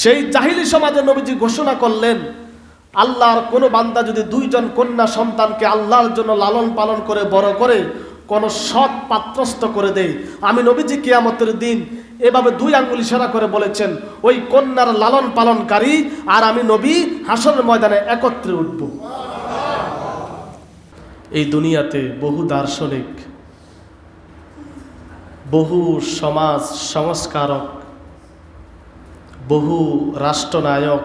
সেই জাহিলি সমাজে নবীজি ঘোষণা করলেন, আল্লাহর কোনো বান্দা যদি দুইজন কন্যা সন্তানকে আল্লাহর জন্য লালন পালন করে বড় করে কোনো সৎ পাত্রস্থ করে দেয়, আমি নবীজি কিয়ামতের দিন এভাবে দুই আঙ্গুল ইশারা করে বলেছেন, ওই কন্যার লালন পালনকারী আর আমি নবী হাসরের ময়দানে একত্রে উঠব। এই দুনিয়াতে বহু দার্শনিক, বহু সমাজ সংস্কারক, বহু রাষ্ট্রনায়ক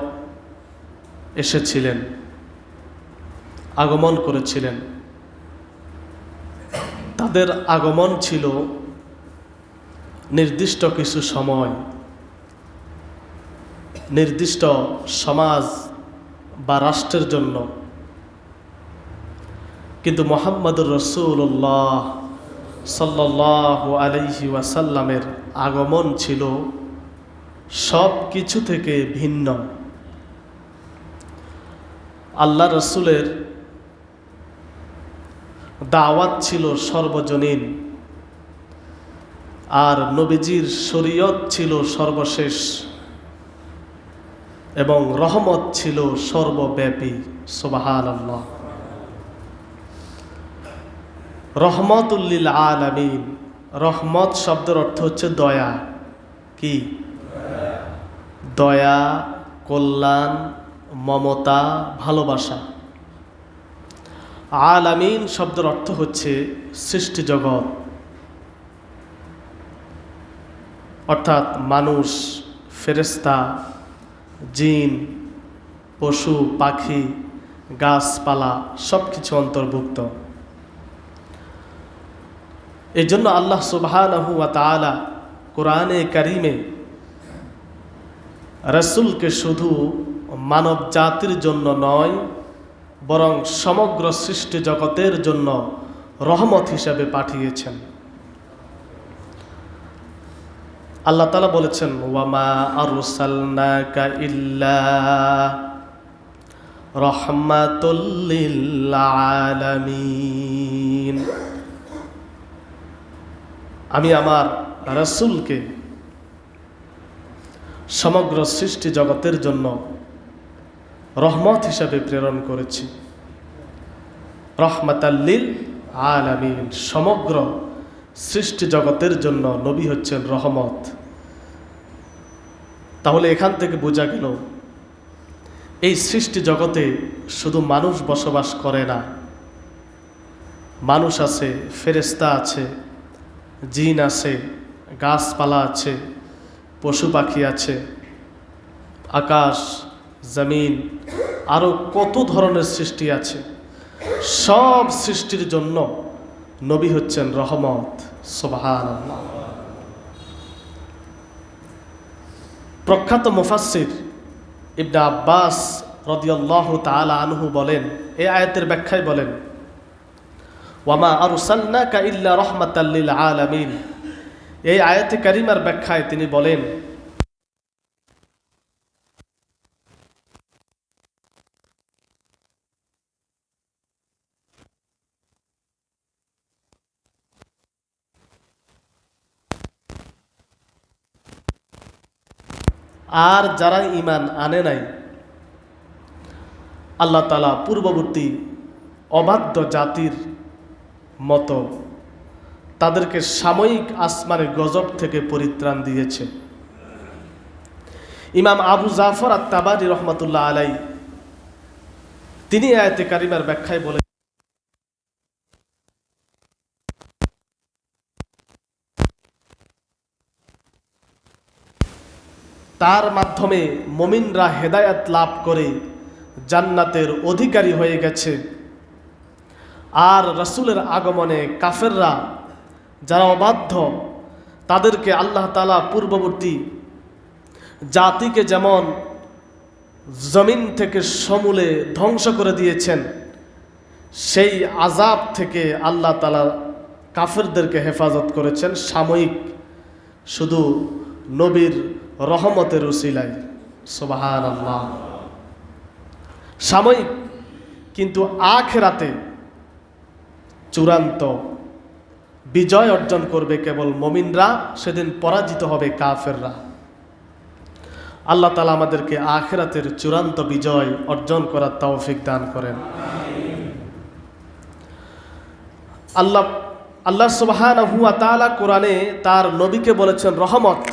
এসেছিলেন, আগমন করেছিলেন। তাদের আগমন ছিল নির্দিষ্ট কিছু সময়, নির্দিষ্ট সমাজ বা রাষ্ট্রের জন্য। কিন্তু মুহাম্মদুর রাসূলুল্লাহ সাল্লাল্লাহু আলাইহি ওয়াসাল্লামের আগমন ছিল সব কিছু থেকে ভিন্ন। আল্লাহ রসুলের দাওয়াত ছিল সর্বজনীন, আর নবীজির শরীয়ত ছিল সর্বশেষ এবং রহমত ছিল সর্বব্যাপী। সুবহানাল্লাহ। রহমতুল লিল আলামিন। রহমত শব্দের অর্থ হচ্ছে দয়া। কি? দয়া, কল্যাণ, মমতা, ভালোবাসা। আলামিন শব্দের অর্থ হচ্ছে সৃষ্টি জগৎ, অর্থাৎ মানুষ, ফেরেশতা, জিন, পশু পাখি, গাছপালা সব কিছু অন্তর্ভুক্ত। এই জন্য আল্লাহ সুবহানাহু ওয়া তাআলা কোরআনে কারিমে রাসূলকে শুধু মানব জাতির জন্য নয়, বরং সমগ্র সৃষ্টি জগতের জন্য রহমত হিসাবে পাঠিয়েছেন। আল্লাহ তাআলা বলেছেন, ওয়ামা আরসালনাকা ইল্লা রাহমাতুল লিল আলামিন। আমি আমার রাসূলকে সমগ্র সৃষ্টি জগতের জন্য রহমত হিসাবে প্রেরণ করেছি। রহমাতাল লিল আলামিন, সমগ্র সৃষ্টি জগতের জন্য নবী হচ্ছেন রহমত। তাহলে এখান থেকে বোঝা গেল এই সৃষ্টি জগতে শুধু মানুষ বসবাস করে না। মানুষ আছে, ফেরেশতা আছে, জিন আছে, গাছপালা আছে, পশু পাখি আছে, আকাশ, জমিন, আরো কত ধরনের সৃষ্টি আছে। সব সৃষ্টির জন্য নবী হচ্ছেন রহমত। সুবহানাল্লাহ। প্রখ্যাত মুফাসসির ইবনে আব্বাস রাদিয়াল্লাহু তাআলা আনহু বলেন, এই আয়াতের ব্যাখ্যায় বলেন, ওয়ামা আরসালনাকা ইল্লা রাহমাতাল লিল আলামিন। এই আয়াতে কারিমার ব্যাখ্যায় তিনি বলেন, আর যারা ঈমান আনে নাই, আল্লাহ তাআলা পূর্ববর্তী অবাধ্য জাতির মতো তাদেরকে সাময়িক আসমানের গজব থেকে পরিত্রাণ দিয়েছে। ইমাম আবু জাফর আত-তাবারি রহমাতুল্লাহ আলাই তিনি আয়াতে কারিমার ব্যাখ্যায় বলেন, তার মাধ্যমে মুমিনরা হেদায়েত লাভ করে জান্নাতের অধিকারী হয়ে গেছে। আর রাসূলের আগমনে কাফেররা যারা অবাধ্য, তাদেরকে আল্লাহ তাআলা পূর্ববর্তী জাতিকে যেমন জমিন থেকে সমূলে ধ্বংস করে দিয়েছেন, সেই আযাব থেকে আল্লাহ তাআলা কাফেরদেরকে হেফাজত করেছেন সাময়িক, শুধু নবীর রহমতের উসিলায়। সুবহানাল্লাহ। সাময়িক, কিন্তু আখিরাতে চূড়ান্ত বিজয় অর্জন করবে কেবল মুমিনরা, সেদিন পরাজিত হবে কাফেররা। আল্লাহ তাআলা আমাদেরকে আখিরাতের চূড়ান্ত বিজয় অর্জন করার তৌফিক দান করেন। আল্লাহ সুবহানাহু ওয়া তাআলা কোরআনে তার নবীকে বলেছেন রহমত।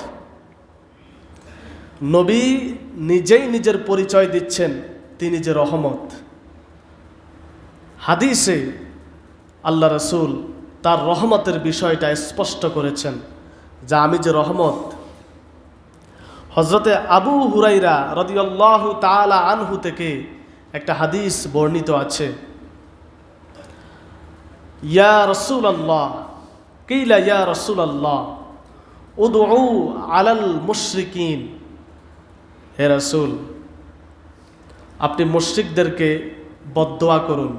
নবী নিজেই নিজের পরিচয় দিচ্ছেন তিনি যে রহমত। হাদিসে আল্লাহ রাসূল তার রহমতের বিষয়টা স্পষ্ট করেছেন যে আমি যে রহমত। হযরতে আবু হুরাইরা রাদিয়াল্লাহু তাআলা আনহু থেকে একটা হাদিস বর্ণিত আছে, ইয়া রাসূলুল্লাহ কিলা ইয়া রাসূলুল্লাহ উদউ আলাল মুশরিকিন, হে রাসূল আপনি মুশরিকদেরকে বদদোয়া করুন,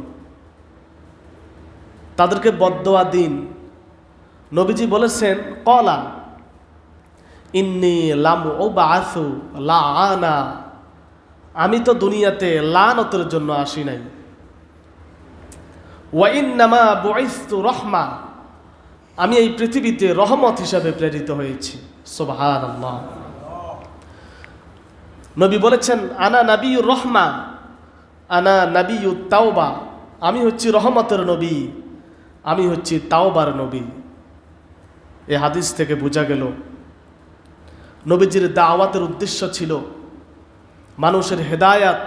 তাদেরকে বদদোয়া দিন। নবীজি বলেছেন ক্বালা ইন্নী লাম উবআসু লাআনা, আমি তো দুনিয়াতে লানতের জন্য আসি নাই। ওয়া ইন্নামা বুইসতু রাহমা, আমি এই পৃথিবীতে রহমত হিসাবে প্রেরিত হয়েছি। সুবহানাল্লাহ। নবী বলেছেন আনা নাবিয়ুর রহমা আনা নাবিয়ুত তাওবা, আমি হচ্ছি রহমতের নবী, আমি হচ্ছি তাওবার নবী। এই হাদিস থেকে বোঝা গেল নবীজির দাওয়াতের উদ্দেশ্য ছিল মানুষের হেদায়াত,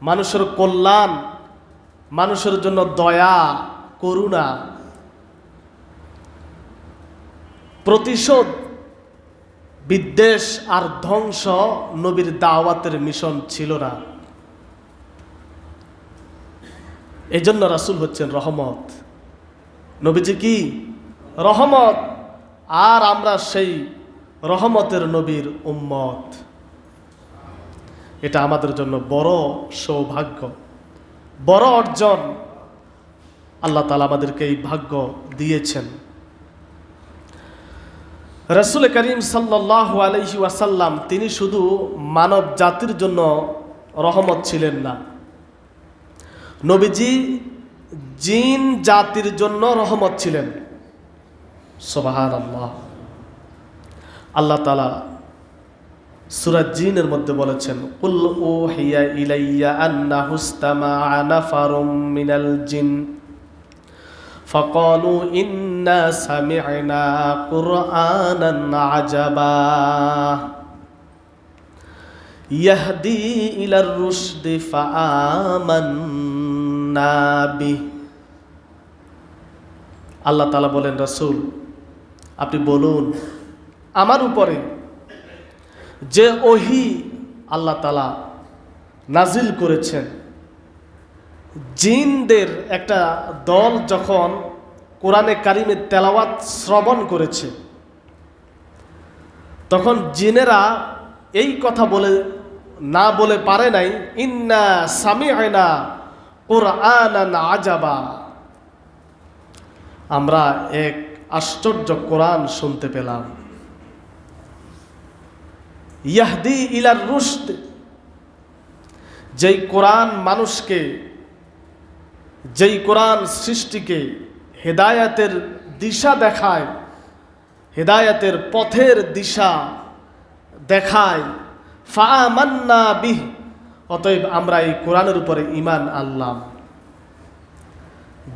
মানুষের কল্যাণ, মানুষের জন্য দয়া করুণা। প্রতিশোধ, বিদ্বেষ আর ধ্বংস নবীর দাওয়াতের মিশন ছিল না। এজন্য রাসূল হচ্ছেন রহমত। নবীজি কি রহমত, আর আমরা সেই রহমতের নবীর উম্মত। এটা আমাদের জন্য বড় সৌভাগ্য, বড় অর্জন। আল্লাহ তাআলা আমাদেরকে এই ভাগ্য দিয়েছেন। রাসূল করিম সাল্লাল্লাহু আলাইহি ওয়াসাল্লাম তিনি শুধু মানব জাতির জন্য রহমত ছিলেন না, নবীজি জিন জাতির জন্য রহমত ছিলেন। সুবহানাল্লাহ। আল্লাহ তাআলা সূরা জিনের মধ্যে বলেছেন কুল উহিয়া ইলাইয়া আন্নাহু ইসতামাআ নাফারুম মিনাল জিন ফাকালু ইন্না সামি'না কুরআনান আজাবা ইয়াহদি ইলার রুশদি ফাআমান্না বিহি। আল্লাহ তাআলা বলেন রাসূল আপনি বলুন আমার উপরে যে ওহী আল্লাহ তাআলা নাজিল করেছেন, জিনদের একটা দল যখন কোরআনে কারিমের তেলাওয়াত শ্রবণ করেছে, তখন জিনেরা এই কথা বলে পারে নাই ইন্না সামি'না কুরআনান আজাবা, আমরা এক আশ্চর্য কোরআন শুনতে পেলাম। ইয়াহদি ইলার রুশদ, যেই কোরআন মানুষকে, যেই কোরআন সৃষ্টিকে হেদায়াতের দিশা দেখায়, হেদায়াতের পথের দিশা দেখায়। ফাআমান্না বিহি, অতএব আমরা এই কোরআনের উপরে ঈমান আনলাম।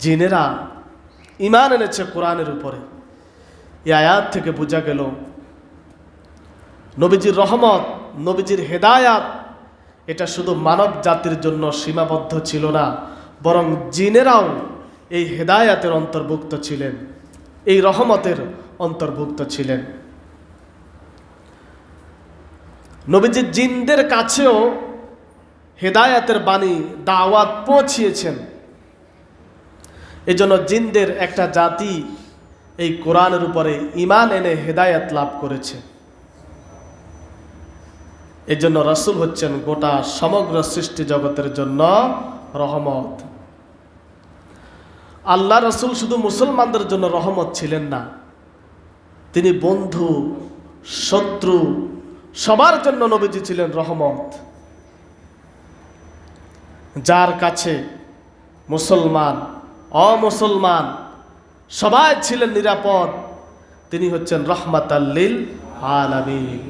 জিনেরা ঈমান এনেছে কোরআনের উপরে। এই আয়াত থেকে বোঝা গেল নবীজির রহমত, নবীজির হেদায়াত এটা শুধু মানব জাতির জন্য সীমাবদ্ধ ছিল না, বরং জিনেরাও এই হেদায়াতের অন্তর্ভুক্ত ছিলেন, এই রহমতের অন্তর্ভুক্ত ছিলেন। নবীজি জিনদের কাছেও হেদায়াতের বাণী দাওয়াত পৌঁছিয়েছেন। এজন্য জিনদের একটা জাতি এই কোরআনের উপরে ঈমান এনে হেদায়াত লাভ করেছে। এজন্য রাসূল হচ্ছেন গোটা সমগ্র সৃষ্টি জগতের জন্য রহমত। আল্লাহ রাসূল শুধু মুসলমানদের জন্য রহমত ছিলেন না, তিনি বন্ধু, শত্রু সবার জন্য নবীজি ছিলেন রহমত। যার কাছে মুসলমান, অমুসলমান সবাই ছিলেন নিরাপদ, তিনি হচ্ছেন রহমাতাল লিল আলামিন।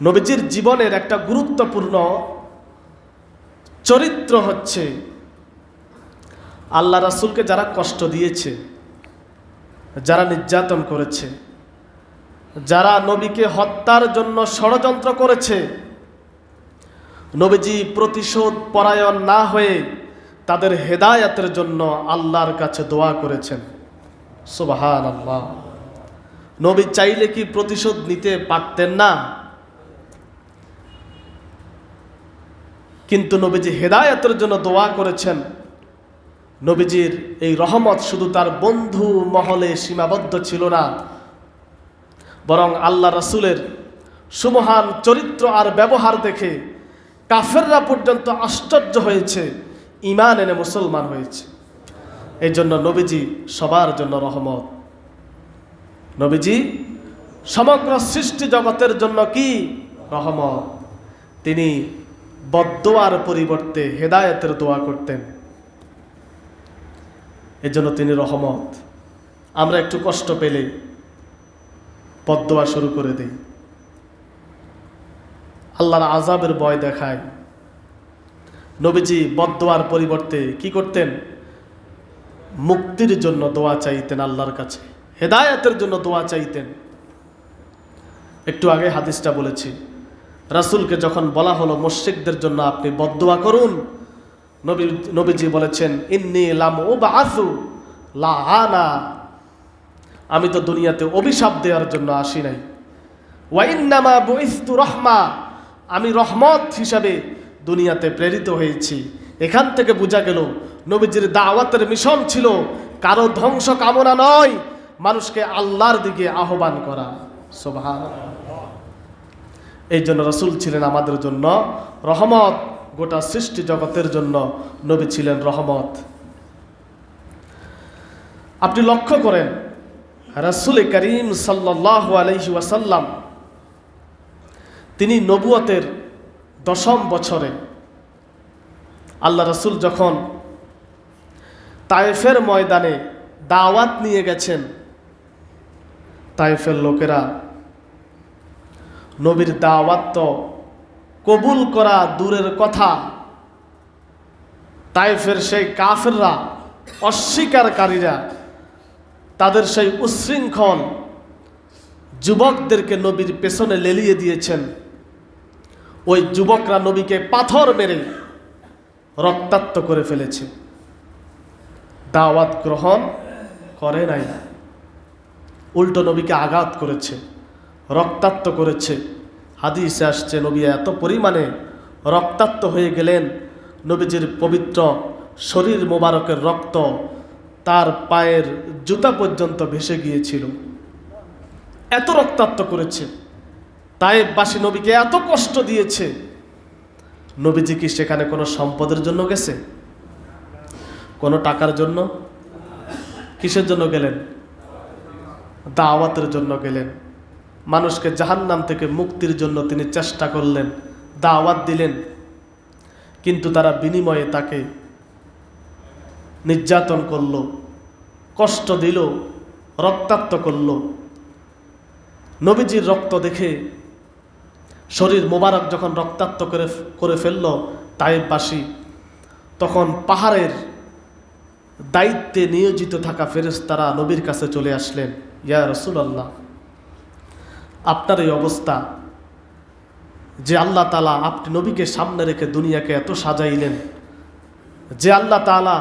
নবীজির জীবনের একটা গুরুত্বপূর্ণ চরিত্র হচ্ছে আল্লাহ রাসূলকে যারা কষ্ট দিয়েছে, যারা নির্যাতন করেছে, যারা নবীকে হত্যার জন্য ষড়যন্ত্র করেছে, নবীজি প্রতিশোধ পরায়ণ না হয়ে তাদের হেদায়েতের জন্য আল্লাহর কাছে দোয়া করেছেন। সুবহানাল্লাহ। নবী চাইলে কি প্রতিশোধ নিতে পারতেন না? কিন্তু নবীজি হেদায়েতের জন্য দোয়া করেছেন। নবীজির এই রহমত শুধু তার বন্ধু মহলে সীমাবদ্ধ ছিল না, বরং আল্লাহ রাসূলের সুমহান চরিত্র আর ব্যবহার দেখে কাফেররা পর্যন্ত আশ্চর্য হয়েছে, ঈমান এনে মুসলমান হয়েছে। এই জন্য নবীজি সবার জন্য রহমত। নবীজি সমগ্র সৃষ্টি জগতের জন্য কি রহমত। তিনি বদদোয়ার পরিবর্তে হেদায়েতের দোয়া করতেন। এজন্য তিনি রহমত। আমরা একটু কষ্ট পেলে বদদোয়া শুরু করে দেই, আল্লাহর আযাবের ভয় দেখায়। নবীজি বদদোয়ার পরিবর্তে কি করতেন? মুক্তির জন্য দোয়া চাইতেন আল্লাহর কাছে, হেদায়েতের জন্য দোয়া চাইতেন। একটু আগে হাদিসটা বলেছি, রাসূলকে যখন বলা হলো মুশরিকদের জন্য আপনি বদদোয়া করুন, নবীজি বলেছেন ইন্নী লাম উবআসু লাআনা, আমি তো দুনিয়াতে অভিশাপ দেওয়ার জন্য আসি নাই। ওয়া ইন্নামা বুইসতু রাহমা, আমি রহমত হিসাবে দুনিয়াতে প্রেরিত হয়েছি। এখান থেকে বোঝা গেল নবীজির দাওয়াতের মিশন ছিল কারো ধ্বংস কামনা নয়, মানুষকে আল্লাহর দিকে আহ্বান করা। সুবহানাল্লাহ। এই জন্য রাসূল ছিলেন আমাদের জন্য রহমত, গোটা সৃষ্টি জগতের জন্য নবী ছিলেন রহমত। আপনি লক্ষ্য করেন রাসূল করিম সাল্লাল্লাহু আলাইহি ওয়াসাল্লাম তিনি নবুয়তের 10ম বছরে আল্লাহ রাসূল যখন তায়েফের ময়দানে দাওয়াত নিয়ে গেছেন, তায়েফের লোকেরা নবীর দাওয়াত তো কবুল করা দূরের কথা, তায়েফের সেই কাফেররা, অস্বীকারীরা, তাদের সেই উচ্ছৃঙ্খল যুবকদেরকে নবীর পেছনে লেলিয়ে দিয়েছেন। ওই যুবকরা নবীকে পাথর মেরে রক্তাক্ত করে ফেলেছে, দাওয়াত গ্রহণ করে নাই, উল্টো নবীকে আঘাত করেছে, রক্তাক্ত করেছে। হাদিসে আসছে নবী এত পরিমাণে রক্তাক্ত হয়ে গেলেন, নবীজির পবিত্র শরীর মোবারকের রক্ত তার পায়ের জুতা পর্যন্ত ভেসে গিয়েছিল। এত রক্তাক্ত করেছে, তায়েফবাসী নবীকে এত কষ্ট দিয়েছে। নবীজি কি সেখানে কোনো সম্পদের জন্য গেছে? কোনো টাকার জন্য? কিসের জন্য গেলেন? দাওয়াতের জন্য গেলেন। মানুষকে জাহান্নাম থেকে মুক্তির জন্য তিনি চেষ্টা করলেন, দাওয়াত দিলেন। কিন্তু তারা বিনিময়ে তাকে নির্যাতন করল, কষ্ট দিল, রক্তাক্ত করল। নবীজির রক্ত দেখে শরীর মোবারক যখন রক্তাক্ত করে ফেলল তায়েফবাসী, তখন পাহাড়ের দায়িত্বে নিয়োজিত থাকা ফেরেশতারা নবীর কাছে চলে আসলেন। ইয়া রাসূলুল্লাহ, আপনার এই অবস্থা যে আল্লাহ তাআলা আপনি নবীকে সামনে রেখে দুনিয়াকে এত সাজাইলেন, যে আল্লাহ তাআলা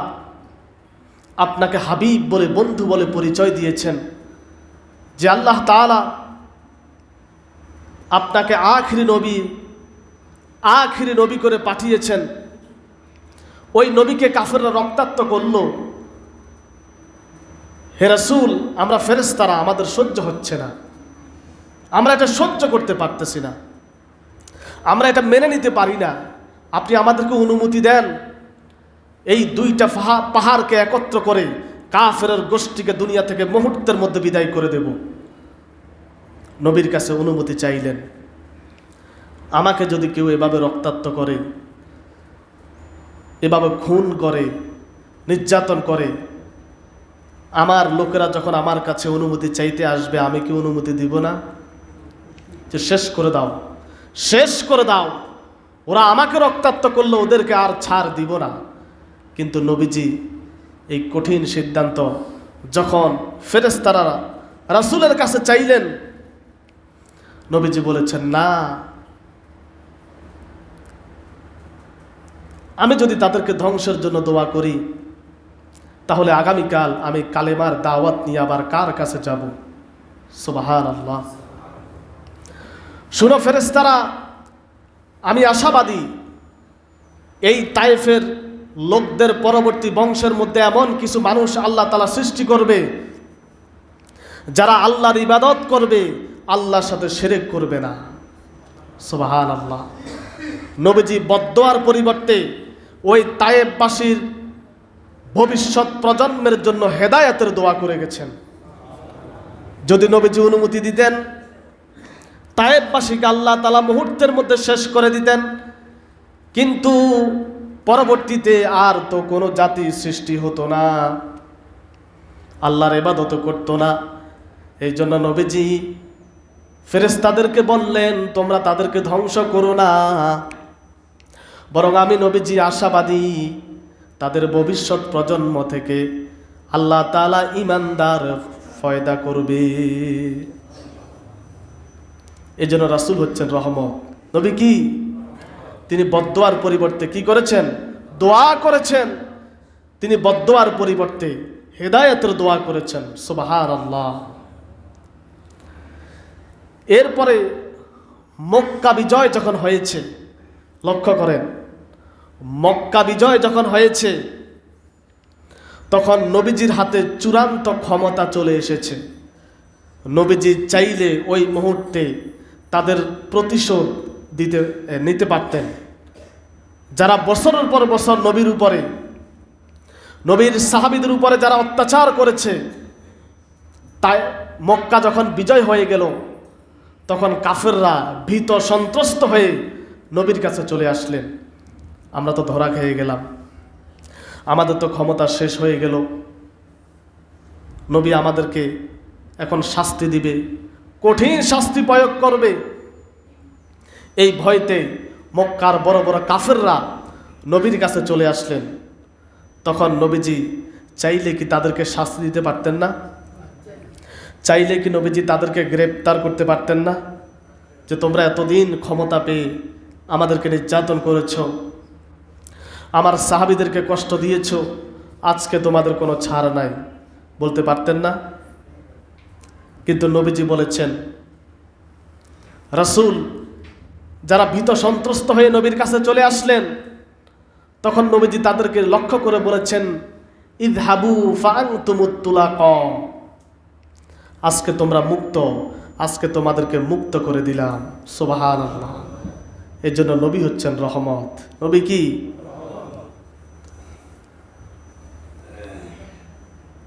আপনাকে হাবিব বলে, বন্ধু বলে পরিচয় দিয়েছেন, যে আল্লাহ তাআলা আপনাকে আখিরি নবী করে পাঠিয়েছেন, ওই নবীকে কাফেররা রক্তাক্ত করল। হে রাসূল, আমরা ফেরেশতারা, আমাদের সহ্য হচ্ছে না, আমরা এটা সহ্য করতে পারতেছি না, আমরা এটা মেনে নিতে পারি না। আপনি আমাদেরকে অনুমতি দেন, এই দুইটা পাহাড়কে একত্র করে কাফেরের গোষ্ঠীকে দুনিয়া থেকে মুহূর্তের মধ্যে বিদায় করে দেব। নবীর কাছে অনুমতি চাইলেন। আমাকে যদি কেউ এভাবে রক্তাক্ত করে, এভাবে খুন করে, নির্যাতন করে, আমার লোকেরা যখন আমার কাছে অনুমতি চাইতে আসবে, আমি কি অনুমতি দিব না? যে শেষ করে দাও, শেষ করে দাও, ওরা আমাকে রক্তাক্ত করলো, ওদেরকে আর ছাড় দিব না। কিন্তু নবীজি এই কঠিন সিদ্ধান্ত যখন ফেরেশতারা রাসূলের কাছে চাইলেন, নবীজি বলেছেন, না, আমি যদি তাদেরকে ধ্বংসের জন্য দোয়া করি, তাহলে আগামীকাল আমি কালেমার দাওয়াত নিয়ে আবার কার কাছে যাব? সুবহানাল্লাহ। শুনো ফেরেশতারা, আমি আশাবাদী এই তায়েফের লোকদের পরবর্তী বংশের মধ্যে এমন কিছু মানুষ আল্লাহ তাআলা সৃষ্টি করবে যারা আল্লাহর ইবাদত করবে, আল্লাহর সাথে শিরক করবে না। সুবহানাল্লাহ। নবীজি বদদোয়ার পরিবর্তে ওই তায়েফবাসীর ভবিষ্যৎ প্রজন্মের জন্য হেদায়েতের দোয়া করে গেছেন। যদি নবীজি অনুমতি দিতেন, তায়েফবাসীকে আল্লাহ তাআলা মুহূর্তের মধ্যে শেষ করে দিতেন, কিন্তু পরবর্তীতে আর তো কোনো জাতি সৃষ্টি হতো না, আল্লাহর ইবাদত করতো না। এই জন্য নবীজি ফেরেশতাদেরকে বললেন, তোমরা তাদেরকে ধ্বংস করো না, বরং আমি নবীজি আশাবাদী তাদের ভবিষ্যৎ প্রজন্ম থেকে আল্লাহ তাআলা ঈমানদার ফয়দা করবে। এই জন্য রাসূল হচ্ছেন রহমত। নবী কি? তিনি বদদোয়ার পরিবর্তে কি করেছেন? দোয়া করেছেন। তিনি বদদোয়ার পরিবর্তে হেদায়েতের দোয়া করেছেন। সুবহানাল্লাহ। এরপরে মক্কা বিজয় যখন হয়েছে, লক্ষ্য করেন, মক্কা বিজয় যখন হয়েছে তখন নবীজির হাতে চূড়ান্ত ক্ষমতা চলে এসেছে। নবীজি চাইলে ওই মুহূর্তে তাদের প্রতিশোধ নিতে পারতেন। যারা বছরের পর বছর নবীর উপরে, নবীর সাহাবীদের উপরে যারা অত্যাচার করেছে, তাই মক্কা যখন বিজয় হয়ে গেল তখন কাফেররা ভীত সন্ত্রস্ত হয়ে নবীর কাছে চলে আসলেন। আমরা তো ধরা খেয়ে গেলাম, আমাদের তো ক্ষমতা শেষ হয়ে গেল, নবী আমাদেরকে এখন শাস্তি দিবে, কঠিন শাস্তি প্রয়োগ করবে। এই ভয়তে মক্কার বড় বড় কাফেররা নবীর কাছে চলে আসলেন। তখন নবীজি চাইলে কি তাদেরকে শাস্তি দিতে পারতেন না? চাইলে কি নবীজি তাদেরকে গ্রেপ্তার করতে পারতেন না? যে তোমরা এতদিন ক্ষমতা পেয়ে আমাদেরকে নির্যাতন করেছ, আমার সাহাবীদেরকে কষ্ট দিয়েছ, আজকে তোমাদের কোনো ছাড় নাই, বলতে পারতেন না? কিন্তু নবীজি বলেছেন, রাসূল যারা ভীত সন্ত্রস্ত হয়ে নবীর কাছে চলে আসলেন, তখন নবীজি তাদেরকে লক্ষ্য করে বলেছেন, ইযহাবু ফাআনতুমুত তুলাকা, আজকে তোমরা মুক্ত, আজকে তোমাদেরকে মুক্ত করে দিলাম। সুবহানাল্লাহ। এই জন্য নবী হচ্ছেন রহমত। নবী কি?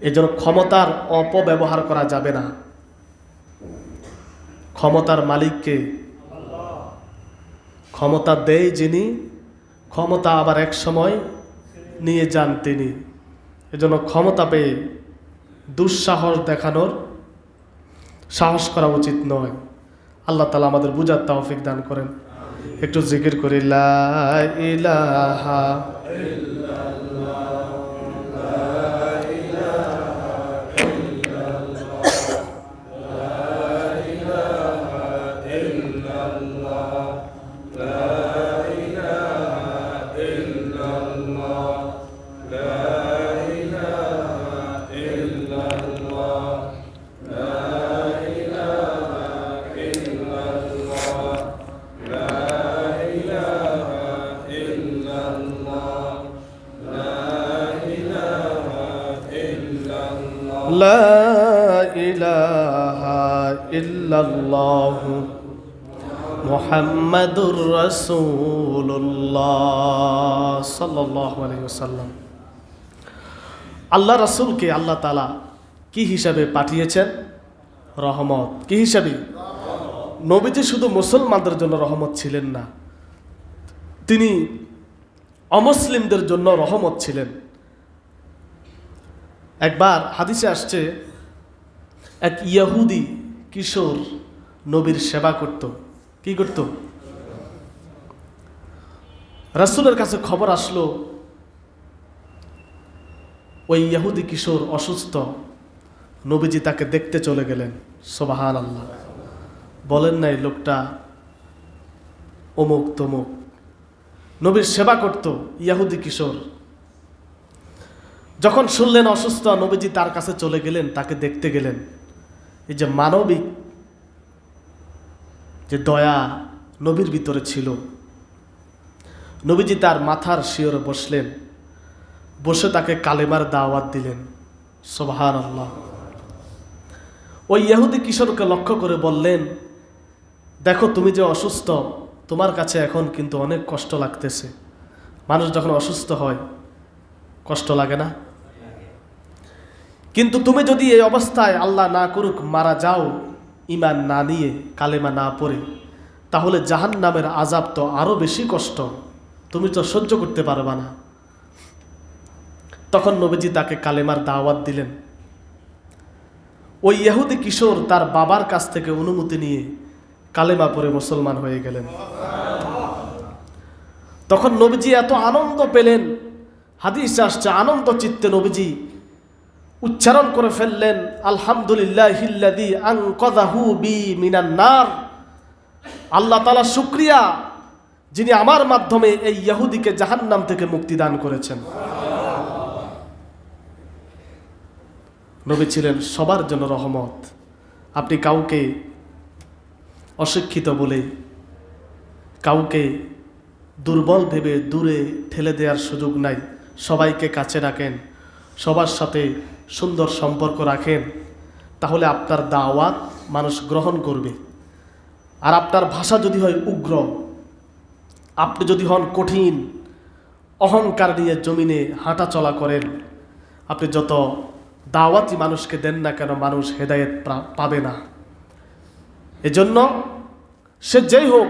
এই জন্য ক্ষমতার অপব্যবহার করা যাবে না। ক্ষমতার মালিককে, ক্ষমতা দেয় যিনি, ক্ষমতা আবার এক সময় নিয়ে যান তিনি। এজন্য ক্ষমতা পেয়ে দুঃসাহস দেখানোর সাহস করা উচিত নয়। আল্লাহ তাআলা আমাদের বুঝার তৌফিক দান করেন। একটু জিকির করি, লা ইলাহা লা ইলাহা ইল্লাল্লাহু মুহাম্মাদুর রাসূলুল্লাহ সাল্লাল্লাহু আলাইহি ওয়াসাল্লাম। আল্লাহ রাসূলকে আল্লাহ তাআলা কি হিসাবে পাঠিয়েছেন? রহমত। কি হিসাবে? নবীজি শুধু মুসলমানদের জন্য রহমত ছিলেন না, তিনি অমুসলিমদের জন্য রহমত ছিলেন। একবার হাদিসে আসছে, এক ইহুদি কিশোর নবীর সেবা করত। কি করত? রাসূলের কাছে খবর আসলো ওই ইহুদি কিশোর অসুস্থ। নবীজি তাকে দেখতে চলে গেলেন। সুবহানাল্লাহ। বলেন নাই লোকটা অমুক তমুক, নবীর সেবা করত ইহুদি কিশোর। যখন শুনলেন অসুস্থ, নবীজি তার কাছে চলে গেলেন, তাকে দেখতে গেলেন। এই যে মানবিক যে দয়া নবীর ভিতরে ছিল, নবীজি তার মাথার শিয়রে বসলেন, বসে তাকে কালেমার দাওয়াত দিলেন। সুবহানাল্লাহ। ওই ইহুদি কিশোরকে লক্ষ্য করে বললেন, দেখো তুমি যে অসুস্থ, তোমার কাছে এখন কিন্তু অনেক কষ্ট লাগতেছে। মানুষ যখন অসুস্থ হয় কষ্ট লাগে না? কিন্তু তুমি যদি এই অবস্থায়, আল্লাহ না করুক, মারা যাও ঈমান না নিয়ে, কালেমা না পড়ে, তাহলে জাহান্নামের আযাব তো আরো বেশি কষ্ট, তুমি তো সহ্য করতে পারবা না। তখন নবীজি তাকে কালেমার দাওয়াত দিলেন। ওই ইহুদি কিশোর তার বাবার কাছ থেকে অনুমতি নিয়ে কালেমা পড়ে মুসলমান হয়ে গেলেন। তখন নবীজি এত আনন্দ পেলেন, হাদিসে আসছে, আনন্দ চিত্তে নবীজি উচ্চারণ করে ফেললেন, আলহামদুলিল্লাহিল্লাযী আনকাযাহু বি মিনান নার। আল্লাহ তাআলা শুকরিয়া, যিনি আমার মাধ্যমে এই ইহুদিকে জাহান্নাম থেকে মুক্তি দান করেছেন। নবী ছিলেন সবার জন্য রহমত। আপনি কাউকে অশিক্ষিত বলে, কাউকে দুর্বল ভেবে দূরে ঠেলে দেওয়ার সুযোগ নাই। সবাইকে কাছে রাখেন, সবার সাথে সুন্দর সম্পর্ক রাখেন, তাহলে আপনার দাওয়াত মানুষ গ্রহণ করবে। আর আপনার ভাষা যদি হয় উগ্র, আপনি যদি হন কঠিন, অহংকার নিয়ে জমিনে হাঁটা চলা করেন, আপনি যত দাওয়াতই মানুষকে দেন না কেন, মানুষ হেদায়েত পাবে না। এজন্য সে যেই হোক,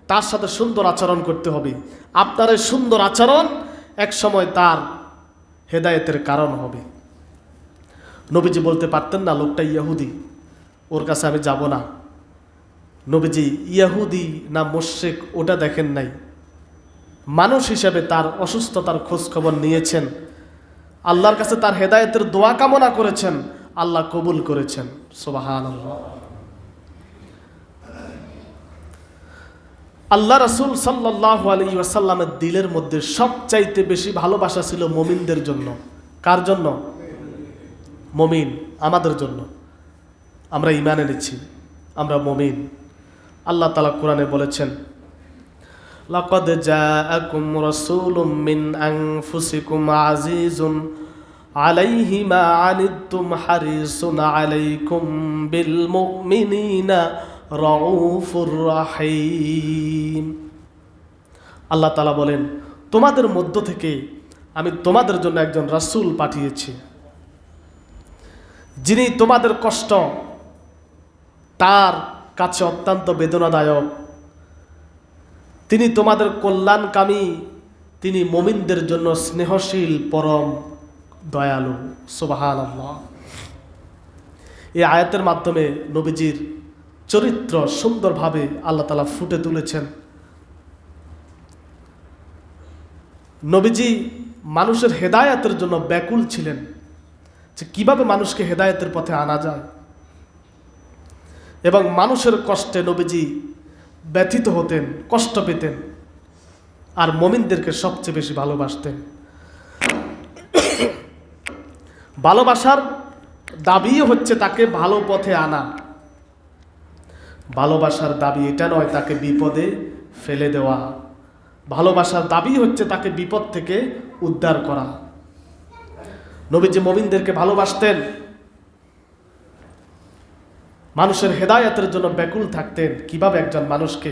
তার সাথে সুন্দর আচরণ করতে হবে। আপনার এই সুন্দর আচরণ এক সময় তার হেদায়েতের কারণ হবে। নবীজি বলতে পারতেন না লোকটা ইহুদি, ওর কাছে আমি যাব না। নবীজি ইহুদি না মুশরিক ওটা দেখেন নাই, মানুষ হিসেবে তার অসুস্থতার খোঁজ খবর নিয়েছেন, আল্লাহর কাছে তার হেদায়েতের দোয়া কামনা করেছেন, আল্লাহ কবুল করেছেন। সুবহানাল্লাহ। আল্লাহ রাসূল সাল্লাল্লাহু আলাইহি ওয়াসাল্লামের দিলের মধ্যে সবচাইতে বেশি ভালোবাসা ছিল মুমিনদের জন্য। কার জন্য? মুমিন, আমাদের জন্য। আমরা ঈমান এনেছি, আমরা মুমিন। আল্লাহ তাআলা কোরআনে বলেছেন, লাকাদ জাআকুম রাসূলুম মিন আনফুসিকুম আজিজুন আলাইহি মা আনিতুম হারিসুন আলাইকুম বিল মুমিনিনা রাউফুর রাহিম। আল্লাহ তাআলা বলেন, তোমাদের মধ্য থেকে আমি তোমাদের জন্য একজন রাসূল পাঠিয়েছি, যিনি তোমাদের কষ্ট তার কাছে অত্যন্ত বেদনাদায়ক, তিনি তোমাদের কল্যাণকামী, তিনি মুমিনদের জন্য স্নেহশীল, পরম দয়ালু। সুবহানাল্লাহ। এই আয়াতের মাধ্যমে নবীজির চরিত্র সুন্দরভাবে আল্লাহ তাআলা ফুটে তুলেছেন। নবীজি মানুষের হেদায়েতের জন্য ব্যাকুল ছিলেন, যে কিভাবে মানুষকে হেদায়েতের পথে আনা যায়, এবং মানুষের কষ্টে নবীজি ব্যথিত হতেন, কষ্ট পেতেন, আর মুমিনদেরকে সবচেয়ে বেশি ভালোবাসতেন। ভালোবাসার দাবি হচ্ছে তাকে ভালো পথে আনা। ভালোবাসার দাবি এটা নয় তাকে বিপদে ফেলে দেওয়া। ভালোবাসার দাবি হচ্ছে তাকে বিপদ থেকে উদ্ধার করা। নবীজি মুমিনদেরকে ভালোবাসতেন, মানুষের হেদায়েতের জন্য ব্যাকুল থাকতেন, কিভাবে একজন মানুষকে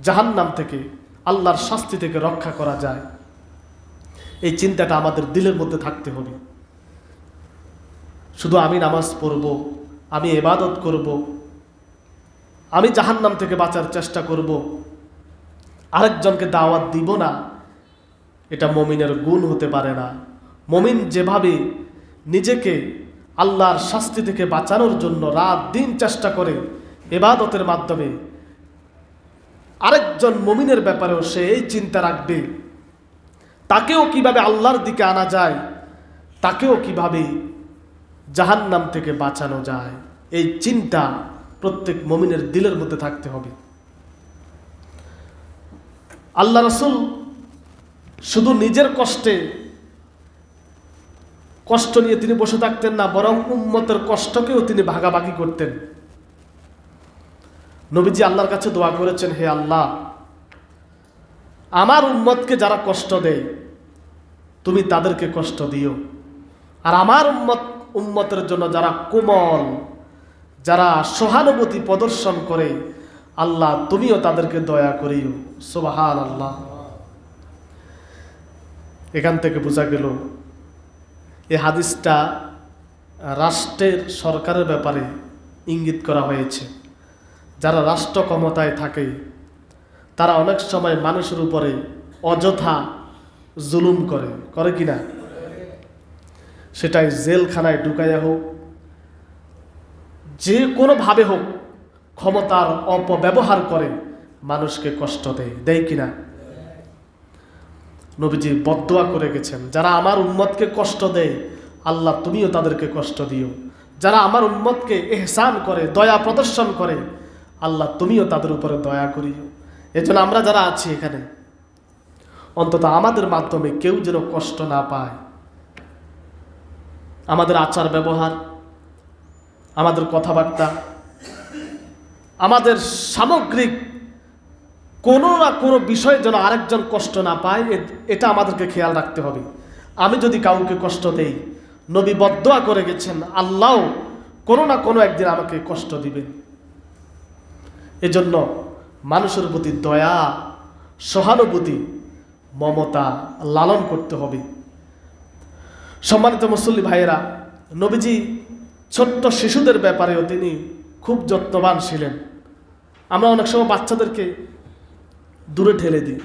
জাহান্নাম থেকে, আল্লাহর শাস্তি থেকে রক্ষা করা যায়। এই চিন্তাটা আমাদের দিলের মধ্যে থাকতে হবে। শুধু আমি নামাজ পড়ব, আমি ইবাদত করব, আমি জাহান্নাম থেকে বাঁচার চেষ্টা করব, আরেকজনকে দাওয়াত দিব না, এটা মুমিনের গুণ হতে পারে না। মুমিন যেভাবে নিজেকে আল্লাহর শাস্তি থেকে বাঁচানোর জন্য রাত দিন চেষ্টা করে ইবাদতের মাধ্যমে, আরেকজন মুমিনের ব্যাপারেও সে এই চিন্তা রাখবে তাকেও কিভাবে আল্লাহর দিকে আনা যায়, তাকেও কিভাবে জাহান্নাম থেকে বাঁচানো যায়, এই চিন্তা প্রত্যেক মুমিনের দিলের মধ্যে থাকতে হবে। আল্লাহ রাসূল শুধু নিজের কষ্ট নিয়ে তিনি বসে থাকতেন না, বরং উম্মতের কষ্টকেও তিনি ভাগাভাগি করতেন। নবীজি আল্লাহর কাছে দোয়া করেছেন, হে আল্লাহ, আমার উম্মতকে যারা কষ্ট দেয় তুমি তাদেরকে কষ্ট দিও, আর আমার উম্মতের জন্য যারা কোমল, যারা সহানুভূতি প্রদর্শন করে, আল্লাহ তুমিও তাদেরকে দয়া করিও। সুবহানাল্লাহ। এখান থেকে বোঝা গেল এই হাদিসটা রাষ্ট্রের সরকারের ব্যাপারে ইঙ্গিত করা হয়েছে। যারা রাষ্ট্র ক্ষমতায় থাকে তারা অনেক সময় মানুষের উপরে অযথা জুলুম করে কিনা, সেটাই জেলখানায় ঢুকাইয়া হোক, যে কোনোভাবে হোক ক্ষমতার অপব্যবহার করে মানুষকে কষ্ট দেয় কিনা। নবীজি বদদোয়া করে গেছেন, যারা আমার উম্মতকে কষ্ট দেয় আল্লাহ তুমিও তাদেরকে কষ্ট দিও, যারা আমার উম্মতকে ইহসান করে, দয়া প্রদর্শন করে, আল্লাহ তুমিও তাদের উপরে দয়া করিও। এজন্য আমরা যারা আছি এখানে, অন্তত আমাদের মাধ্যমে কেউ যেন কষ্ট না পায়। আমাদের আচার ব্যবহার, আমাদের কথাবার্তা, আমাদের সামগ্রিক কোনো না কোনো বিষয় যেন আরেকজন কষ্ট না পায়, এটা আমাদেরকে খেয়াল রাখতে হবে। আমি যদি কাউকে কষ্ট দেই, নবী বদদোয়া করে গেছেন আল্লাহ কোনো না কোনো একদিন আমাকে কষ্ট দিবেন। এজন্য মানুষের প্রতি দয়া, সহানুভূতি, মমতা লালন করতে হবে। সম্মানিত মুসল্লি ভাইয়েরা, নবীজি ছোট্ট শিশুদের ব্যাপারেও তিনি খুব যত্নবান ছিলেন। আমরা অনেক সময় বাচ্চাদেরকে দূরে ঠেলে দিই,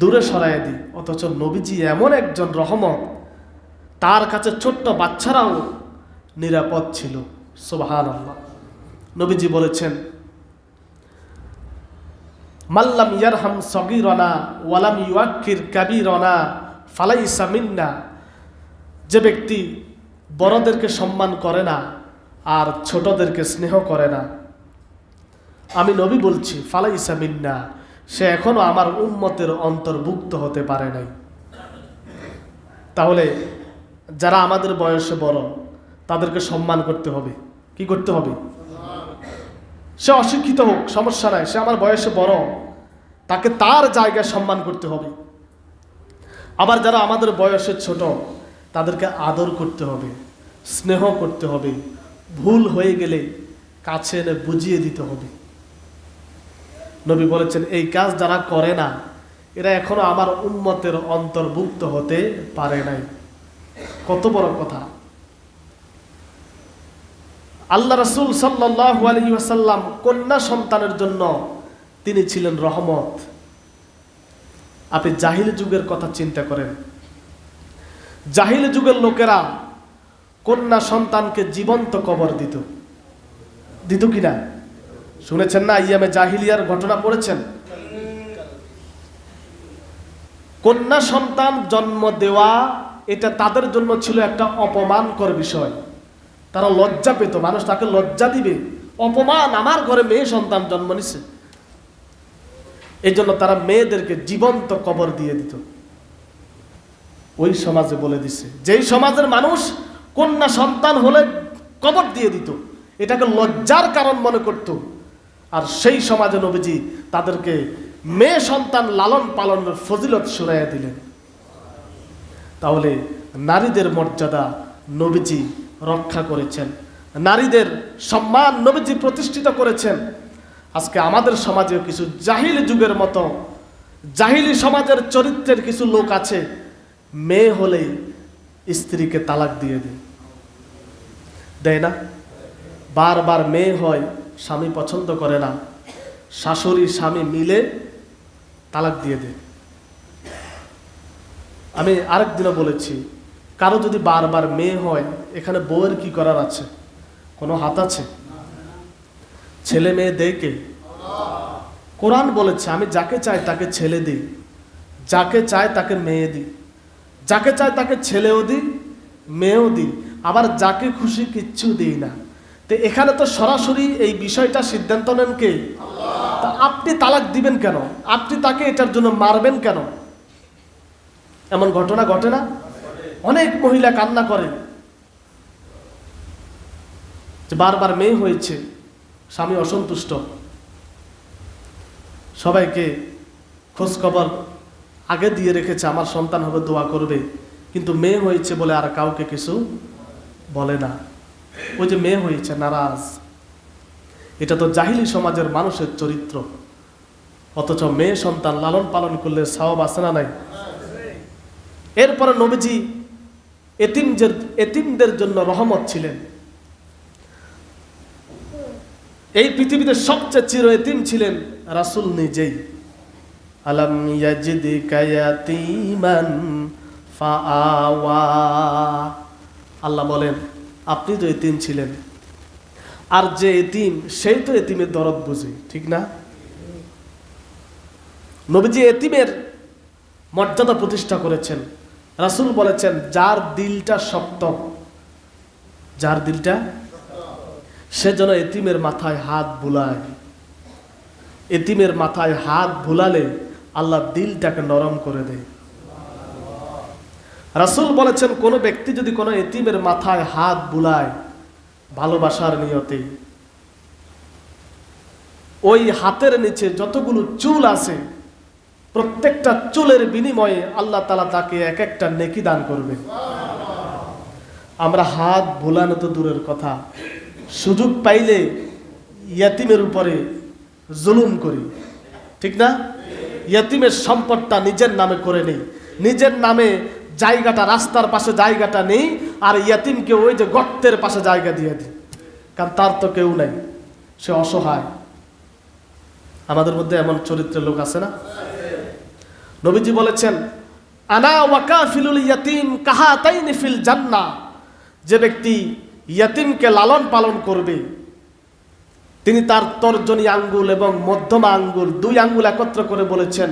দূরে সরাইয়া দিই, অথচ নবীজি এমন একজন রহমত, তার কাছে ছোট্ট বাচ্চারাও নিরাপদ ছিল। সুবহানাল্লাহ। নবীজি বলেছেন, মাল্লাম ইয়ারহাম সগীরানা ওয়ালাম ইউআক্কির কাবীরানা ফালাইসা মিন্না। যে ব্যক্তি বড়দেরকে সম্মান করে না আর ছোটদেরকে স্নেহ করে না, আমি নবী বলছি ফালাইসা মিন্না, সে এখনো আমার উম্মতের অন্তর্ভুক্ত হতে পারে নাই। তাহলে যারা আমাদের বয়সে বড় তাদেরকে সম্মান করতে হবে। কি করতে হবে? সে অশিক্ষিত হোক সমস্যা নাই, সে আমার বয়সে বড়, তাকে তার জায়গায় সম্মান করতে হবে। আবার যারা আমাদের বয়সে ছোট তাদেরকে আদর করতে হবে, স্নেহ করতে হবে, ভুল হয়ে গেলে কাছে এনে বুঝিয়ে দিতে হবে। নবী বলেছেন, এই কাজ যারা করে না এরা এখনো আমার উম্মতের অন্তর্ভুক্ত হতে পারে নাই। কত বড় কথা! আল্লাহ রাসূল সাল্লাল্লাহু আলাইহি ওয়াসাল্লাম কন্যা সন্তানের জন্য তিনি ছিলেন রহমত। আপনি জাহিলি যুগের কথা চিন্তা করেন, জাহিলি যুগের লোকেরা কন্যা সন্তানকে জীবন্ত কবর দিত কিনা? শুনেছেন না? ইয়ামে জাহিলিয়ার ঘটনা পড়েছেন? কন্যা সন্তান জন্ম দেওয়া এটা তাদের জন্য ছিল একটা অপমানকর বিষয়। তারা লজ্জা পেত, মানুষ তাকে লজ্জা দিবে, অপমান, আমার ঘরে মেয়ে সন্তান জন্ম নিছে। এই জন্য তারা মেয়েদেরকে জীবন্ত কবর দিয়ে দিত। ওই সমাজে বলে দিছে, যেই সমাজের মানুষ কন্যা সন্তান হলে কবর দিয়ে দিত, এটাকে লজ্জার কারণ মনে করত, আর সেই সমাজে নবীজি তাদেরকে মেয়ে সন্তান লালন পালনের ফজিলত শুনাইয়া দিলেন। তাহলে নারীদের মর্যাদা নবীজি রক্ষা করেছেন, নারীদের সম্মান নবীজি প্রতিষ্ঠিত করেছেন। আজকে আমাদের সমাজেও কিছু জাহিলি যুগের মতো জাহিলি সমাজের চরিত্রের কিছু লোক আছে, মেয়ে হলেই স্ত্রীকে তালাক দিয়ে দেয় না? বারবার মেয়ে হয়, স্বামী পছন্দ করে না, শাশুড়ি স্বামী মিলে তালাক দিয়ে দেয়। আমি আরেকদিনও বলেছি, কারো যদি বারবার মেয়ে হয়, এখানে বউয়ের কি করার আছে? কোনো হাত আছে? ছেলে মেয়ে দেয় কে? কোরআন বলেছে, আমি যাকে চাই তাকে ছেলে দিই, যাকে চায় তাকে মেয়ে দিই, যাকে চায় তাকে ছেলেও দিই, মেয়েও দিই, আবার যাকে খুশি কিচ্ছু দিই না। তো এখানে তো সরাসরি এই বিষয়টা সিদ্ধান্ত নেন কে? তা আপনি তালাক দিবেন কেন? আপনি তাকে এটার জন্য মারবেন কেন? এমন ঘটনা ঘটে না? অনেক মহিলা কান্না করে যে বারবার মেয়ে হয়েছে, স্বামী অসন্তুষ্ট, সবাইকে খোঁজ খবর আগে দিয়ে রেখেছে আমার সন্তান হবে দোয়া করবে, কিন্তু মেয়ে হয়েছে বলে আর কাউকে কিছু বলে না। ওই যে মেয়ে হয়েছে নারাজ। এটা তো জাহিলি সমাজের মানুষের চরিত্র। অথচ মেয়ে সন্তান লালন পালন করলে সওয়াব আছে না নাই? এরপরে নবীজি এতিমদের জন্য রহমত ছিলেন। এই পৃথিবীতে সবচেয়ে চির এতিম ছিলেন রাসূল নিজেই। আলাম ইয়াজিদিকা ইয়াতীমান ফাআওয়া, আল্লাহ বলেন আপনি তো এতিম ছিলেন, আর যে এতিম সেই তো এতিমের দরদ বুঝে, ঠিক না? নবীজি এতিমের মর্যাদা প্রতিষ্ঠা করেছেন। রাসূল বলেছেন যার দিলটা শক্ত, যার দিলটা, সে যেন এতিমের মাথায় হাত বুলায়। এতিমের মাথায় হাত বুলালে আল্লাহ দিলটাকে নরম করে দেয়। রাসূল বলেছেন কোনো ব্যক্তি যদি কোনো এতিমের মাথায় হাত বুলায় ভালোবাসার নিয়তে, ওই হাতের নিচে যতগুলো চুল আছে প্রত্যেকটা চুলের বিনিময়ে আল্লাহ তাআলা তাকে এক একটা নেকি দান করবে। আমরা হাত বুলানো তো দূরের কথা, সুযোগ পাইলে ইয়াতিমের উপরে জুলুম করি, ঠিক না? ইয়াতিমের সম্পদটা নিজের নামে করে নেই, নিজের নামে জায়গাটা, রাস্তার পাশে জায়গাটা নেই, আর ইয়াতিমকে ওই যে গর্তের পাশে জায়গা দিয়ে দিই, কারণ তার তো কেউ নাই, সে অসহায়। আমাদের মধ্যে এমন চরিত্রের লোক আছে না? নবীজি বলেছেন আনা ওয়াকাফিলুল ইয়াতিম কাহাতাইনি ফিল জান্নাহ, যে ব্যক্তি ইয়াতিমকে লালন পালন করবে তিনি তার তর্জনী আঙ্গুল এবং মধ্যমা আঙ্গুল, দুই আঙ্গুল একত্র করে বলেছেন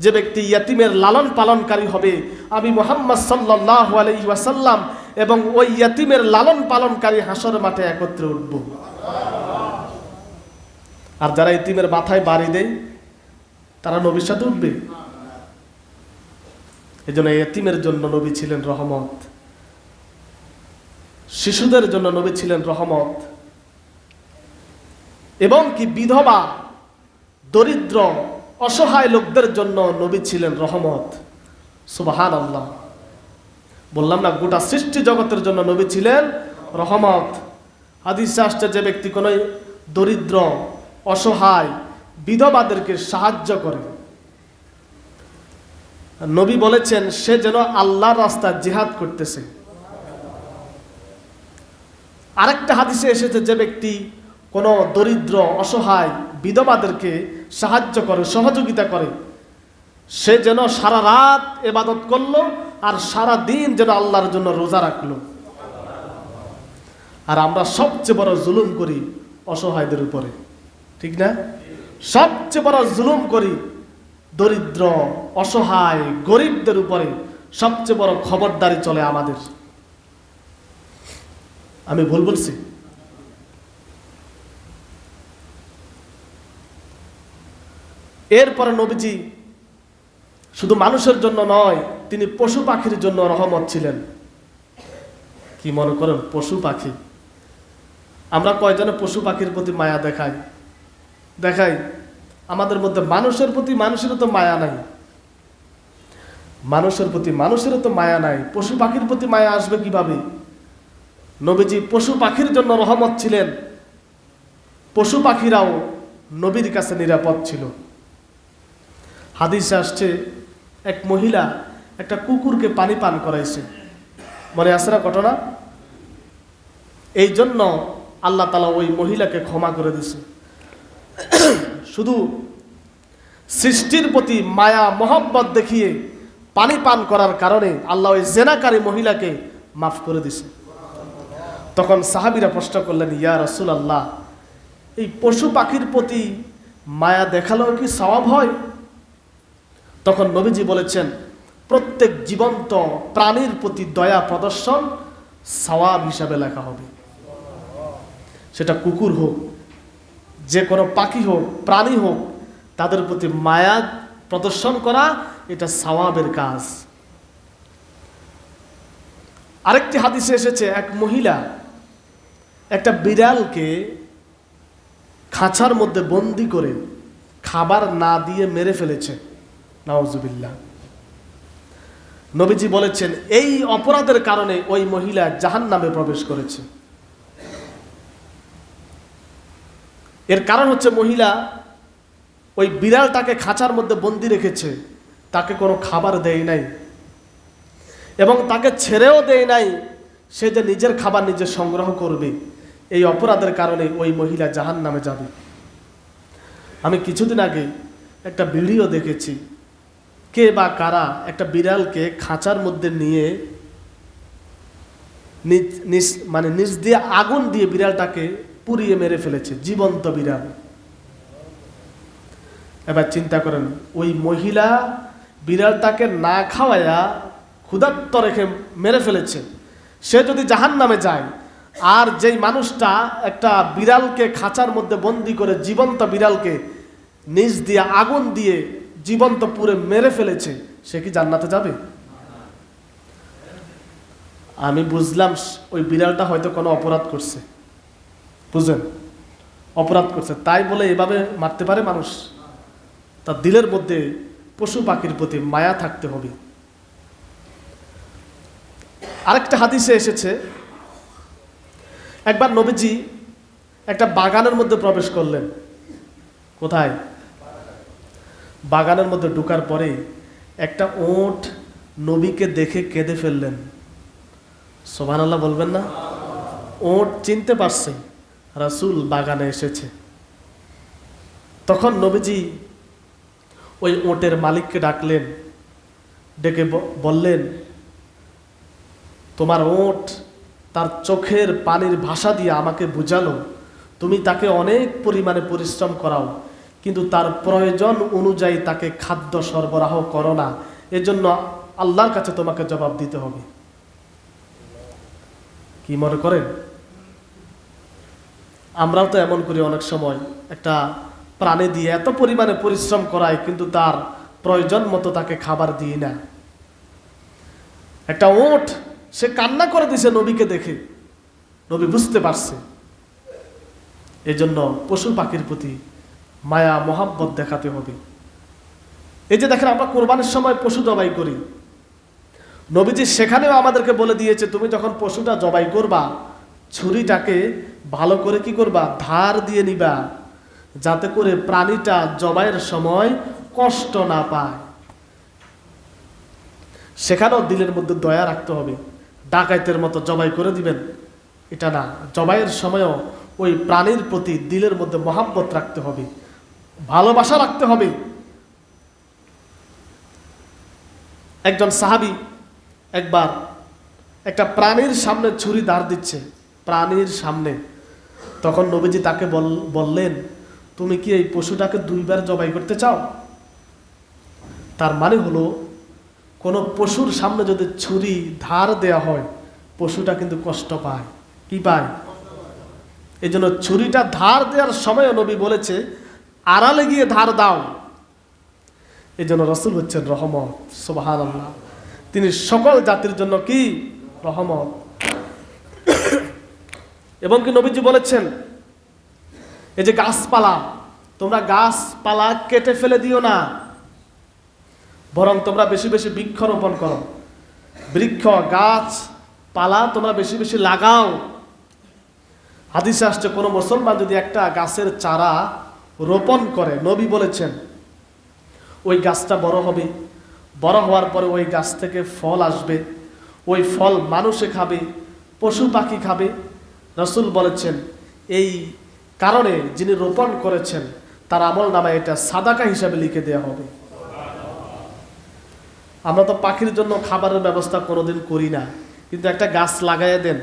যে ব্যক্তি ইয়াতিমের লালন পালনকারী হবে, আমি মুহাম্মদ সাল্লাল্লাহু আলাইহি ওয়াসাল্লাম এবং ওই ইয়াতিমের লালন পালনকারী হাসর মাঠে একত্রে উঠব। আর যারা ইয়াতিমের মাথায় বাড়ি দেয় তারা নবীর সাথে উঠবে? এজন্য ইয়াতিমের জন্য নবী ছিলেন রহমত, শিশুদের জন্য নবী ছিলেন রহমত, এবং কি বিধবা, দরিদ্র, অসহায় লোকদের জন্য নবী ছিলেন রহমত। সুবহানাল্লাহ। বললাম না গোটা সৃষ্টি জগতের জন্য নবী ছিলেন রহমত। হাদিসে আসছে যে ব্যক্তি কোনো দরিদ্র, অসহায়, বিধবাদেরকে সাহায্য করে, নবী বলেছেন সে যেন আল্লাহর রাস্তায় জিহাদ করতেছে। আরেকটা হাদিসে এসেছে যে ব্যক্তি কোনো দরিদ্র, অসহায়, বিধবাদেরকে সাহায্য করে, সহযোগিতা করে, সে যেন সারা রাত ইবাদত করলো আর সারা দিন যেন আল্লাহর জন্য রোজা রাখলো। আর আমরা সবচেয়ে বড় জুলুম করি অসহায়দের উপরে, ঠিক না? সবচেয়ে বড় জুলুম করি দরিদ্র, অসহায়, গরিবদের উপরে। সবচেয়ে বড় খবরদারি চলে আমাদের। আমি ভুল বলছি? এরপরে নবীজি শুধু মানুষের জন্য নয়, তিনি পশু পাখির জন্য রহমত ছিলেন। কি মনে করেন পশু পাখি? আমরা কয়জনে পশু পাখির প্রতি মায়া দেখাই? আমাদের মধ্যে মানুষের প্রতি মানুষেরও তো মায়া নাই, মানুষের প্রতি মানুষেরও তো মায়া নাই, পশু পাখির প্রতি মায়া আসবে কিভাবে? নবীজি পশু পাখির জন্য রহমত ছিলেন। পশু পাখিরাও নবীর কাছে নিরাপদ ছিল। হাদিসে আসছে এক মহিলা একটা কুকুরকে পানি পান করাইছে, মনে আছে না ঘটনা? এই জন্য আল্লাহ তাআলা ওই মহিলাকে ক্ষমা করে দিয়েছে। শুধু সৃষ্টির প্রতি মায়া মহব্বত দেখিয়ে পানি পান করার কারণে আল্লাহ ওই জেনাকারী মহিলাকে মাফ করে দিয়েছে। তখন সাহাবীরা প্রশ্ন করলেন, ইয়া রাসূলুল্লাহ, এই পশু পাখির প্রতি মায়া দেখালেও কি সওয়াব হয়? তখন নবীজি বলেছেন, প্রত্যেক জীবন্ত প্রাণীর প্রতি দয়া প্রদর্শন সওয়াব হিসাবে লেখা হবে। সেটা কুকুর হোক, যে কোনো পাখি হোক, প্রাণী হোক, তাদের প্রতি মায়া প্রদর্শন করা এটা সওয়াবের কাজ। আরেকটি হাদিসে এসেছে, এক মহিলা একটা বিড়ালকে খাঁচার মধ্যে বন্দি করে খাবার না দিয়ে মেরে ফেলেছে। নাউজুবিল্লাহ। নবীজি বলেছেন এই অপরাধের কারণে ওই মহিলা জাহান্নামে প্রবেশ করেছে। এর কারণ হচ্ছে মহিলা ওই বিড়ালটাকে খাঁচার মধ্যে বন্দি রেখেছে, তাকে কোনো খাবার দেয় নাই এবং তাকে ছেড়েও দেয় নাই সে যে নিজের খাবার নিজে সংগ্রহ করবে। এই অপরাধের কারণে ওই মহিলা জাহান্নামে যাবে। আমি কিছুদিন আগে একটা ভিডিও দেখেছি, কে বা কারা একটা বিড়ালকে খাঁচার মধ্যে নিয়ে নিচ দিয়ে আগুন দিয়ে বিড়ালটাকে পুড়িয়ে মেরে ফেলেছে, জীবন্ত বিড়াল। এবার চিন্তা করেন, ওই মহিলা বিড়ালটাকে না খাওয়ায়া ক্ষুধার্ত রেখে মেরে ফেলেছে, সে যদি জাহান্নামে যায়, আর যেই মানুষটা একটা বিড়ালকে খাঁচার মধ্যে বন্দি করে জীবন্ত বিড়ালকে নিচ দিয়ে আগুন দিয়ে জীবন্ত পুড়ে মেরে ফেলেছে, সে কি জান্নাতে যাবে? আমি বুঝলাম ওই বিড়ালটা হয়তো কোনো অপরাধ করছে, বুঝলেন, অপরাধ করছে, তাই বলে এভাবে মারতে পারে মানুষ? তার দিলের মধ্যে পশু পাখির প্রতি মায়া থাকতে হবে। আরেকটা হাদিসে এসেছে, একবার নবীজি একটা বাগানের মধ্যে প্রবেশ করলেন। কোথায়? বাগানের মধ্যে ঢোকার পরে একটা ওট নবীকে দেখে কেঁদে ফেললেন। সুবহানাল্লাহ বলবেন না? ওট চিনতে পারছে রাসূল বাগানে এসেছে। তখন নবীজি ওই ওটের মালিককে ডাকলেন, ডেকে বললেন, তোমার ওট তার চোখের পানির ভাষা দিয়ে আমাকে বুঝালো তুমি তাকে অনেক পরিমাণে পরিশ্রম করাও, কিন্তু তার প্রয়োজন অনুযায়ী তাকে খাদ্য সরবরাহ করো না, এজন্য আল্লাহর কাছে তোমাকে জবাব দিতে হবে। কি মনে করেন? আমরাও তো এমন করি অনেক সময়, একটা প্রাণী দিয়ে এত পরিমাণে পরিশ্রম করায় কিন্তু তার প্রয়োজন মতো তাকে খাবার দিই না। একটা ওট সে কান্না করে দিছে নবীকে দেখে, নবী বুঝতে পারছে। এজন্য পশু পাখির প্রতি মায়া মোহাব্বত দেখাতে হবে। এই যে দেখেন, আমরা কোরবানির সময় পশু জবাই করি, নবীজি সেখানেও আমাদেরকে বলে দিয়েছে তুমি যখন পশুটা জবাই করবা, ছুরিটাকে ভালো করে কি করবা, ধার দিয়ে নিবা, যাতে করে প্রাণীটা জবাইয়ের সময় কষ্ট না পায়। সেখানেও দিলের মধ্যে দয়া রাখতে হবে। ডাকাইতের মতো জবাই করে দিবেন এটা না, জবাইয়ের সময়ও ওই প্রাণীর প্রতি দিলের মধ্যে মহাব্বত রাখতে হবে, ভালোবাসা রাখতে হবে। একজন সাহাবী একবার একটা প্রাণীর সামনে ছুরি ধার দিচ্ছে, প্রাণীর সামনে। তখন নবীজি তাকে বললেন, তুমি কি এই পশুটাকে 2 বার জবাই করতে চাও? তার মানে হলো, কোনো পশুর সামনে যদি ছুরি ধার দেয়া হয়, পশুটা কিন্তু কষ্ট পায়। কি পায়? এই জন্য ছুরিটা ধার দেওয়ার সময় নবী বলেছে আড়ালে গিয়ে ধার দাও। এই জন্য রাসূল হচ্ছেন রহমত। সুবহানাল্লাহ, তিনি সকল জাতির জন্য কি রহমত। এবং কি নবীজি বলেছেন, এই যে গাছপালা, তোমরা গাছপালা কেটে ফেলে দিও না, বরং তোমরা বেশি বেশি বৃক্ষরোপণ করো। বৃক্ষ গাছপালা তোমরা বেশি বেশি লাগাও। হাদিসে আসছে, কোনো মুসলমান যদি একটা গাছের চারা রোপণ করে, নবী বলেছেন ওই গাছটা বড় হবে, বড় হওয়ার পরে ওই গাছ থেকে ফল আসবে, ওই ফল মানুষে খাবে, পশু পাখি খাবে। রাসূল বলেছেন এই কারণে যিনি রোপণ করেছেন তার আমল নামায় এটা সাদাকা হিসাবে লিখে দেওয়া হবে। আমরা তো পাখির জন্য খাবারের ব্যবস্থা কোনোদিন করি না, কিন্তু একটা গাছ লাগাইয়া দেন,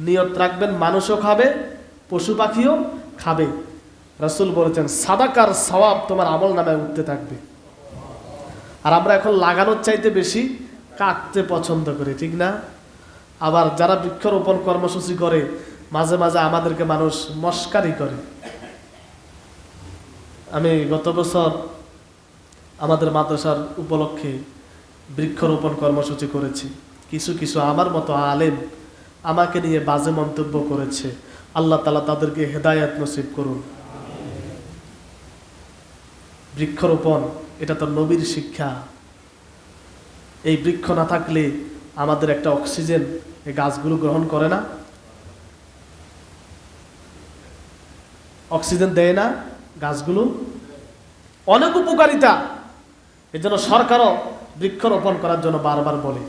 নিয়ত রাখবেন মানুষও খাবে, পশু পাখিও খাবে। রাসূল বলেছেন সাদাকার সওয়াব তোমার আমল নামায় উঠতে থাকবে। আর আমরা এখন লাগানোর চাইতে বেশি কাটতে পছন্দ করি, ঠিক না? আবার যারা বৃক্ষরোপণ কর্মসূচি করে মাঝে মাঝে আমাদেরকে মানুষ মস্কারি করে। আমি গত বছর আমাদের মাদ্রাসার উপলক্ষে বৃক্ষরোপণ কর্মসূচি করেছি। কিছু কিছু আমার মতো আলেম আমাকে নিয়ে বাজে মন্তব্য করেছে। আল্লাহ তাআলা তাদেরকে হেদায়েত নসিব করুন। বৃক্ষরোপণ এটা তো নবীর শিক্ষা। এই বৃক্ষ না থাকলে আমাদের একটা অক্সিজেন এই গাছগুলো গ্রহণ করে না, অক্সিজেন দেয় না গাছগুলো, অনেক উপকারিতা। এজন্য সরকারও বৃক্ষরোপণ করার জন্য বারবার বলে।